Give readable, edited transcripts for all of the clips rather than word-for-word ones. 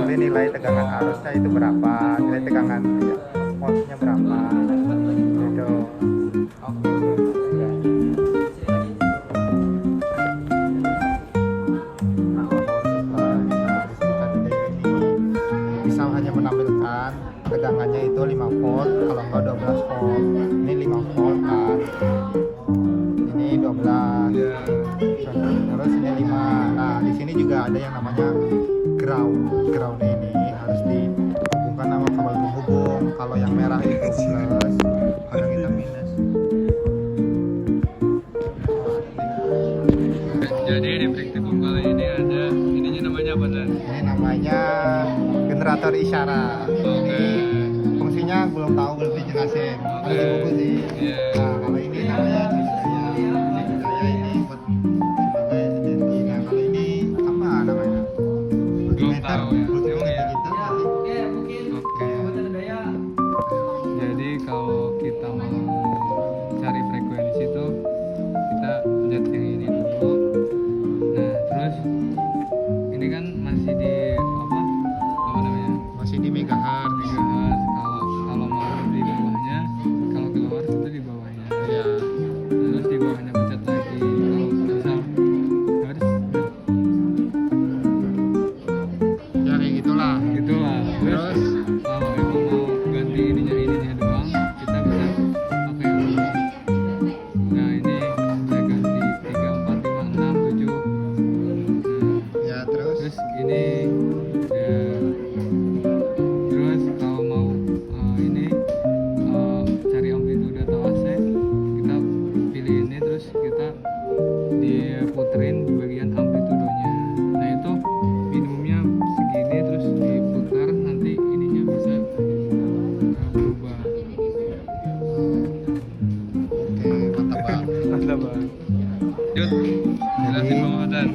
tapi nilai tegangan arusnya itu berapa, nilai tegangan ya, voltnya berapa gitu. Oke. Ya. Nah, bisa hanya menampilkan tegangannya itu 5 volt, kalau enggak 12 volt. Ini 5 volt kan, ini 12, terus ini 5. Nah di sini juga ada yang namanya ground ini harus dihubungkan sama kabel penghubung. Kalau yang merah itu plus, kalau yang hitam minus. Jadi di praktikum kali ini ada ininya namanya apa Dan? Ini namanya generator isyarat. Oke. Fungsinya belum tahu, belum dijelasin. Ada di buku sih. Iya. Nah kalau ini namanya daya ini buat sebagai energi. Nah kalau ini apa namanya? Belum tahu ya. Emang ya? Oke. Jadi kalau kita mau cari frekuensi itu kita lihat yang ini dulu. Nah terus ini kan masih di apa namanya? Masih di megahertz. Megahertz. Kalau mau di bawahnya, kalau kilohertz itu di bawahnya. Ya. Terus di bawahnya pencet lagi. Kalau misal hertz, Ya kayak gitulah. gitulah. Terus Kalau emang mau ganti ininya doang, kita bisa pakai ini. Nah ini saya ganti 3, 4, 5, 6, 7. ya terus Terus ini ya, terus kalau mau ini cari amplitude atau AC, kita pilih ini terus kita diputerin di bagian amplitudenya. Nah itu minimumnya segini, terus diputar nanti ininya bisa berubah. oke, mantap Pak. Mantap banget. Yuk, jelasin Bang Madan.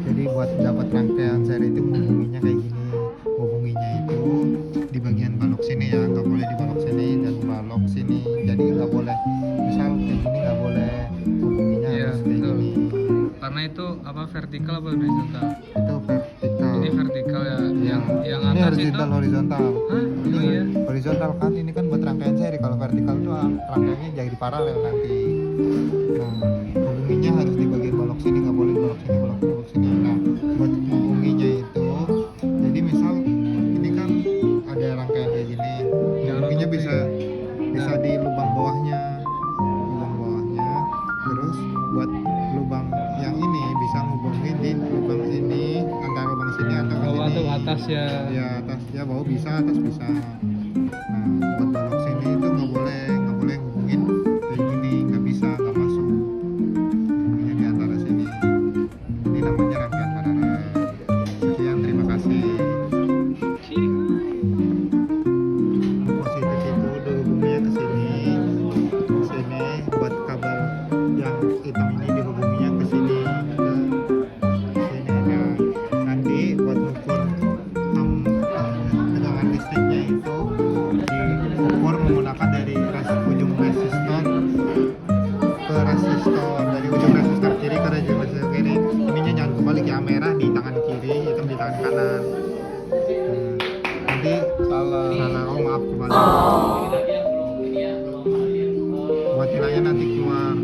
Jadi buat dapat rangkaian seri itu menghubunginya kayak gini. Hubunginya itu di bagian balok sini ya, nggak boleh di balok sini dan balok sini. Jadi nggak boleh, misal kayak gini nggak boleh, hubunginya Iya, harus kayak betul. gini. Karena itu apa, vertikal apa horizontal? Itu vertikal. Ini vertikal ya. Yang Ini atas itu. horizontal. Hah? Ini Oh iya. horizontal kan, ini kan buat rangkaian seri. Kalau vertikal itu rangkaiannya jadi paralel nanti. Nah, hubunginya harus di bagian balok sini, nggak boleh di balok sini, balok sini. Nah, buat hubunginya itu, jadi misal ini kan ada rangkaian kayak gini, hubunginya bisa di lubang bawahnya, terus buat lubang yang ini bisa ngubungin di lubang ini, antara lubang sini atau ke Bawah sini. tuh atas ya. Ya atas ya, bawah bisa, atas bisa. Nah buat balok sini itu nggak boleh hubungin kayak gini, nggak bisa, nggak masuk. Hubungnya di antara sini. Ini namanya rangkaian paralel. Sekian, terima kasih. Positif itu dihubunginya ke sini buat kabel yang hitam ini dihubunginya ke sini, ke sini. Nah, nanti buat ukur tegangan listriknya itu diukur menggunakan dari ujung resistor ke resistor, dari ujung resistor kiri ke ujung resistor kiri. Ininya jangan kebalik ya, merah di tangan kiri, hitam di tangan kanan. Nanti salah, oh maaf, kebalik. Buat nilainya nanti keluar.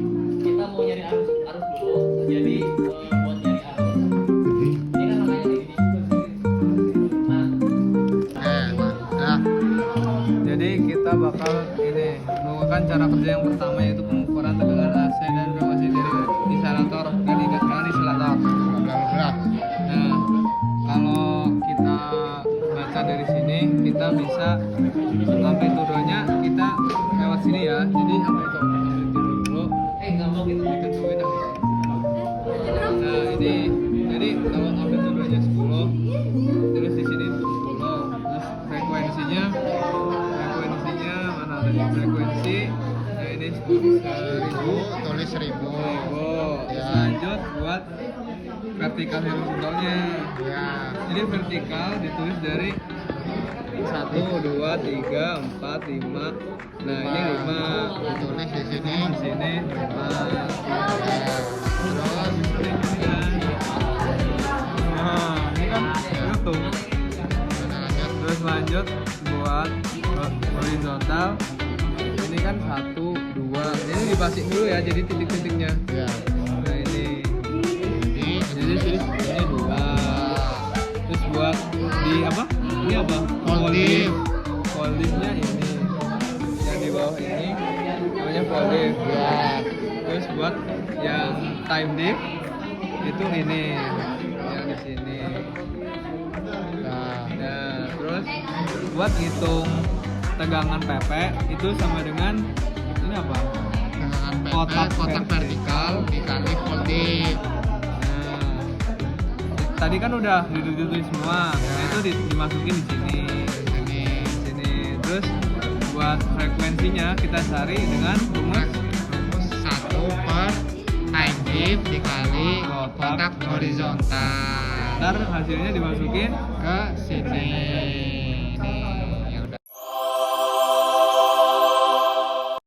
Kita mau nyari arus dulu, jadi buat nyari arus Jadi, ini kan makanya di sini. Nah, nah, Jadi kita bakal ini melakukan cara kerja yang pertama, yaitu pengukuran tegangan AC dan frekuensi dari isolator dan isolator. bla bla. Nah, kalau kita baca dari sini, kita bisa amplitudenya kita lewat sini ya. Jadi amplitude dulu nggak mau gitu. ditentuin. Nah ini, jadi kalau amplitudenya 10, terus di sini 10, terus frekuensinya mana tadi, frekuensi ya ini 1000, Tulis 1000. terus lanjut buat vertikal horizontalnya. Ya. Jadi vertikal ditulis dari 1, 2, 3, 4, 5. Nah ini 5. Ditulis di sini. Di sini 5. Terus Nah ini kan YouTube. benar. Terus lanjut buat horizontal. Ini kan 1, 2. Ini dipasang dulu ya, jadi titik-titiknya. Ya. Nah ini. Jadi ini 2. Terus buat di apa? Ini apa? Folding. Foldingnya ini. Yang di bawah ini namanya folding. Ya. Terus buat yang time diff itu ini yang di sini. Nah, Nah, terus buat hitung tegangan PP itu sama dengan ini apa? dengan PP Kotak kotak vertikal dikali folding. Nah, tadi kan udah ditulis semua. Nah, itu dimasukin di sini. Ini Di sini. Terus buat frekuensinya kita cari dengan rumus rumus 1 per time diff dikali kotak horizontal. ntar hasilnya dimasukin Ke sini.